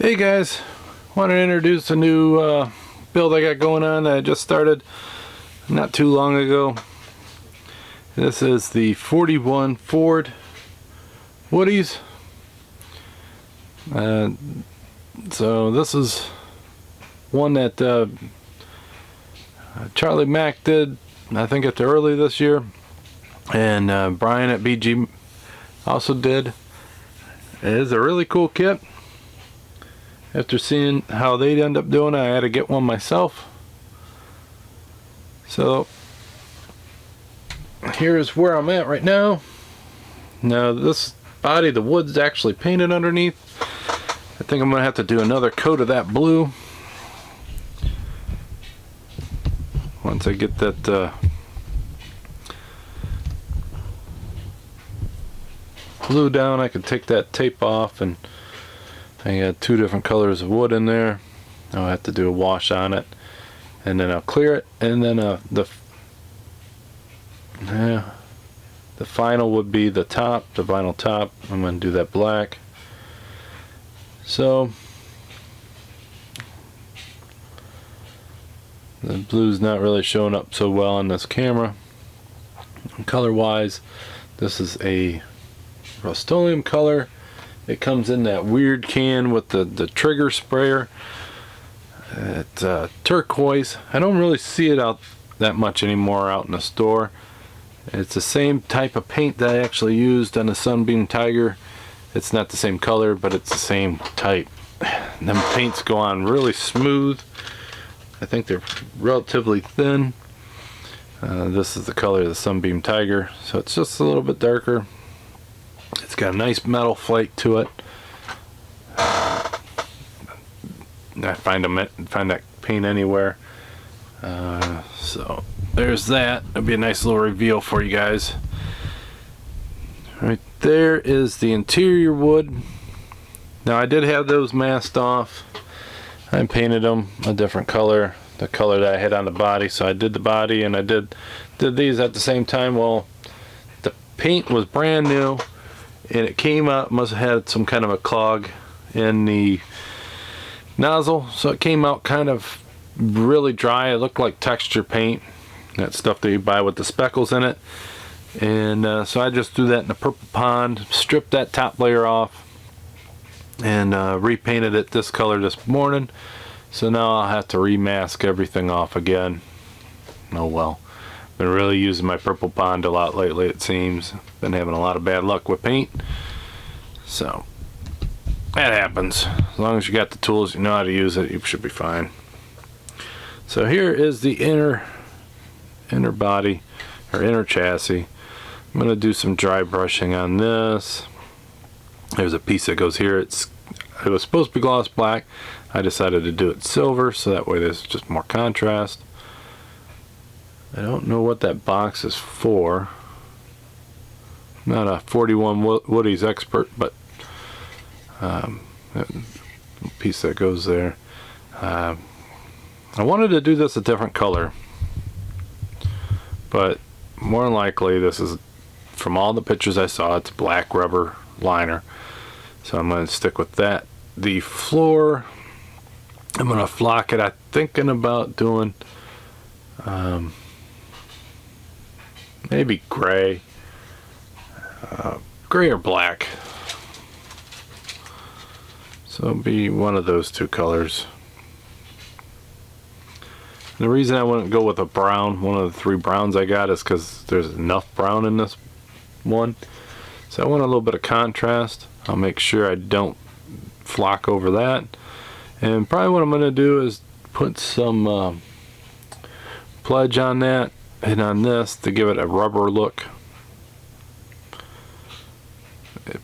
Hey guys, want to introduce a new build I got going on that I just started not too long ago. This is the 41 Ford Woodies. So this is one that Charlie Mack did, I think at the early this year, and Brian at BG also did. It is a really cool kit. After seeing how they'd end up doing it, I had to get one myself. So here's where I'm at right now. Now this body, the wood's actually painted underneath. I think I'm gonna have to do another coat of that blue once I get that glue down. I can take that tape off, and I got two different colors of wood in there. I'll have to do a wash on it, and then I'll clear it, and then the final would be the top, the vinyl top. I'm going to do that black. So the blue's not really showing up so well on this camera. Color wise, this is a Rust-Oleum color. It comes in that weird can with the trigger sprayer. It's turquoise. I don't really see it out that much anymore out in the store. It's the same type of paint that I actually used on the Sunbeam Tiger. It's not the same color, but it's the same type. Them paints go on really smooth. I think they're relatively thin. This is the color of the Sunbeam Tiger, so it's just a little bit darker. It's got a nice metal flake to it. I find that paint anywhere. So there's that. It'll be a nice little reveal for you guys. Right there is the interior wood. Now I did have those masked off. I painted them a different color, the color that I had on the body. So I did the body and I did these at the same time. Well, the paint was brand new, and it came out, must have had some kind of a clog in the nozzle, so it came out kind of really dry. It looked like texture paint, that stuff that you buy with the speckles in it. And so I just threw that in the purple pond, stripped that top layer off, and repainted it this color this morning. So now I'll have to remask everything off again. Oh well. Been really using my purple pond a lot lately, it seems. Been having a lot of bad luck with paint. So that happens. As long as you got the tools, you know how to use it, you should be fine. So here is the inner body, or inner chassis. I'm going to do some dry brushing on this. There's a piece that goes here. It was supposed to be gloss black. I decided to do it silver, so that way there's just more contrast. I don't know what that box is for. I'm not a 41 Woodies expert, but that piece that goes there. I wanted to do this a different color, but more than likely this is, from all the pictures I saw, it's black rubber liner. So I'm going to stick with that. The floor, I'm going to flock it. I'm thinking about doing maybe gray, gray or black. So it'll be one of those two colors. And the reason I wouldn't go with a brown, one of the three browns I got, is because there's enough brown in this one. So I want a little bit of contrast. I'll make sure I don't flock over that. And probably what I'm going to do is put some pledge on that and on this to give it a rubber look.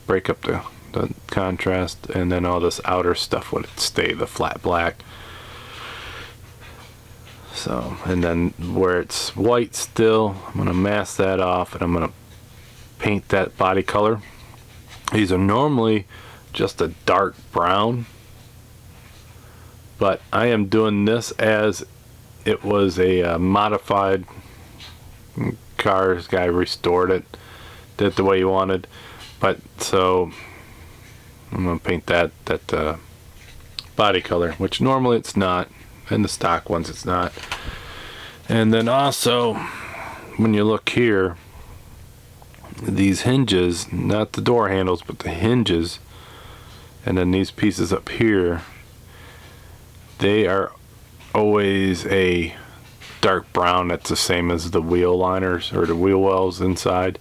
Break up the contrast, and then all this outer stuff would stay the flat black. So, and then where it's white still, I'm going to mask that off, and I'm going to paint that body color. These are normally just a dark brown, but I am doing this as it was a modified car. This guy restored it, did it the way he wanted. But so I'm gonna paint that body color, which normally it's not. In the stock ones it's not. And then also, when you look here, these hinges, not the door handles, but the hinges, and then these pieces up here, they are always a dark brown. That's the same as the wheel liners or the wheel wells inside.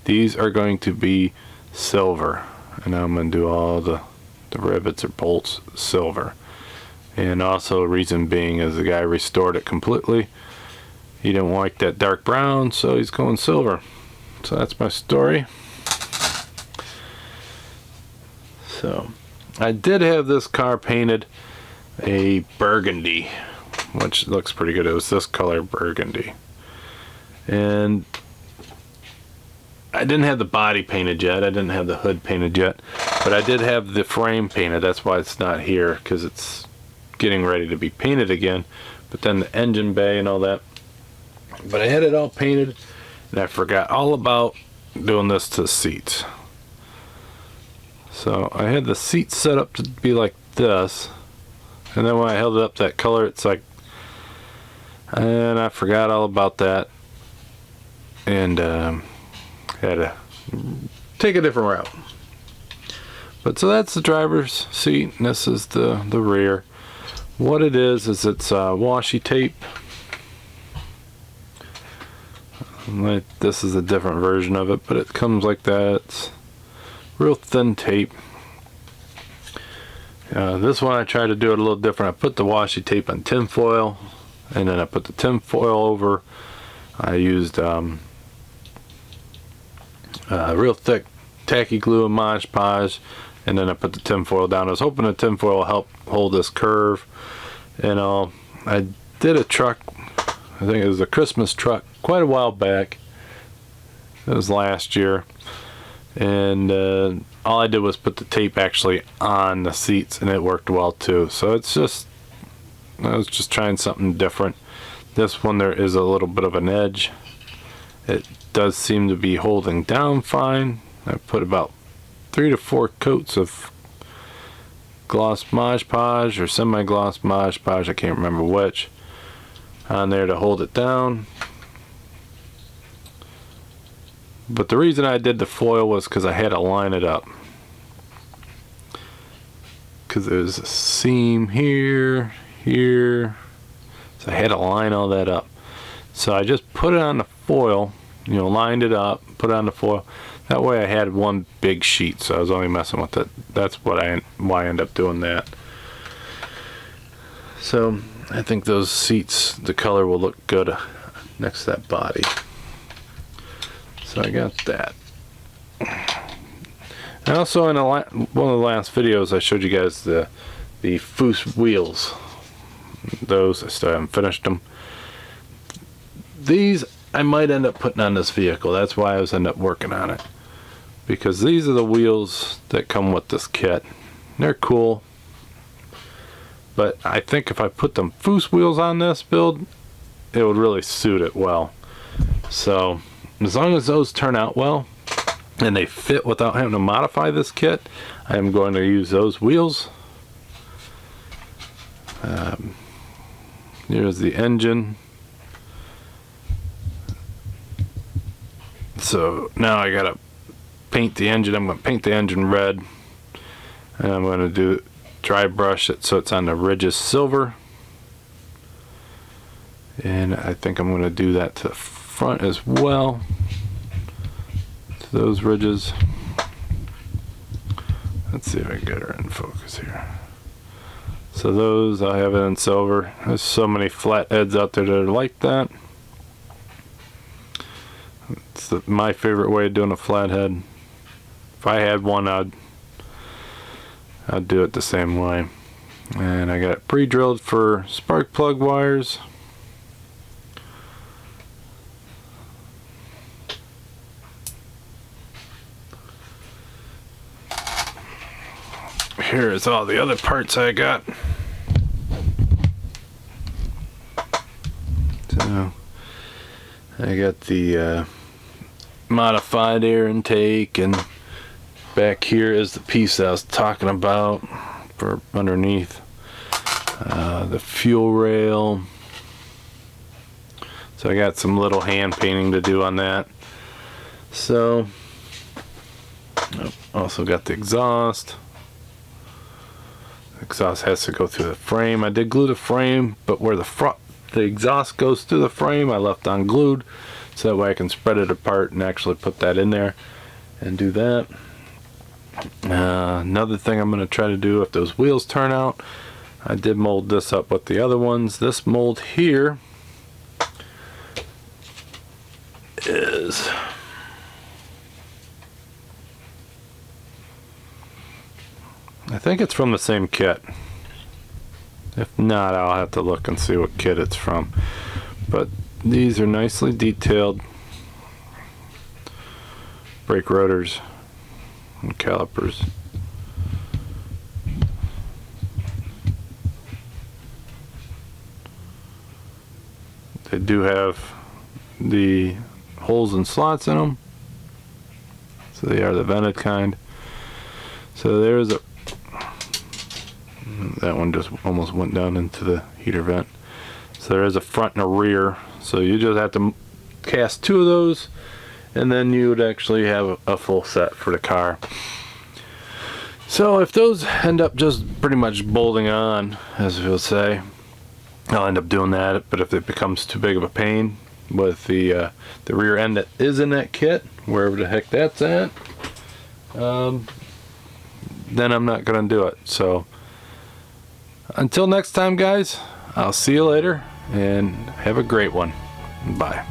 These are going to be silver, and I'm going to do all the rivets or bolts silver. And also, reason being is the guy restored it completely. He didn't like that dark brown, so he's going silver. So that's my story. So I did have this car painted a burgundy, which looks pretty good. It was this color, burgundy. And I didn't have the body painted yet. I didn't have the hood painted yet. But I did have the frame painted. That's why it's not here, because it's getting ready to be painted again. But then the engine bay and all that. But I had it all painted, and I forgot all about doing this to the seats. So I had the seats set up to be like this, and then when I held it up that color, it's like, and I forgot all about that, and had to take a different route. But so that's the driver's seat, and this is the rear. What it is it's washi tape. This is a different version of it, but it comes like that. It's real thin tape. This one I tried to do it a little different. I put the washi tape on tin foil, and then I put the tin foil over. I used real thick tacky glue and Mod Podge, and then I put the tin foil down. I was hoping the tin foil will help hold this curve and all. I did a truck, I think it was a Christmas truck, quite a while back. It was last year, and all I did was put the tape actually on the seats, and it worked well too. So it's just, I was just trying something different. This one, there is a little bit of an edge. It does seem to be holding down fine. I put about 3 to 4 coats of gloss Mod Podge or semi-gloss Mod Podge, I can't remember which, on there to hold it down. But the reason I did the foil was because I had to line it up, because there's a seam here, here, so I had to line all that up. So I just put it on the foil, you know, lined it up, put it on the foil. That way I had one big sheet, so I was only messing with it. That's why I end up doing that. So I think those seats, the color will look good next to that body. So I got that. And also in one of the last videos I showed you guys the Foose wheels. Those, I still haven't finished them. These I might end up putting on this vehicle. That's why I was end up working on it, because these are the wheels that come with this kit. They're cool, but I think if I put them Foose wheels on this build, it would really suit it well. So as long as those turn out well and they fit without having to modify this kit, I am going to use those wheels. Here's the engine. So now I gotta paint the engine. I'm gonna paint the engine red, and I'm gonna do dry brush it so it's on the ridges silver. And I think I'm gonna do that to the front as well, to those ridges. Let's see if I can get her in focus here. So those, I have it in silver. There's so many flatheads out there that are like that. It's my favorite way of doing a flathead. If I had one, I'd do it the same way. And I got it pre-drilled for spark plug wires. Here's all the other parts I got. So I got the modified air intake, and back here is the piece that I was talking about for underneath. the fuel rail. So I got some little hand painting to do on that. So also got the exhaust. The exhaust has to go through the frame. I did glue the frame, but where the exhaust goes through the frame, I left unglued, so that way I can spread it apart and actually put that in there and do that. Another thing I'm going to try to do, if those wheels turn out, I did mold this up with the other ones. This mold here is I think it's from the same kit. If not, I'll have to look and see what kit it's from. But these are nicely detailed brake rotors and calipers. They do have the holes and slots in them, so they are the vented kind. So there's a that one just almost went down into the heater vent. So there is a front and a rear, so you just have to cast 2 of those and then you would actually have a full set for the car. So if those end up just pretty much bolting on, as we'll say, I'll end up doing that. But if it becomes too big of a pain with the rear end that is in that kit, wherever the heck that's at, then I'm not gonna do it. So until next time, guys, I'll see you later and have a great one. Bye.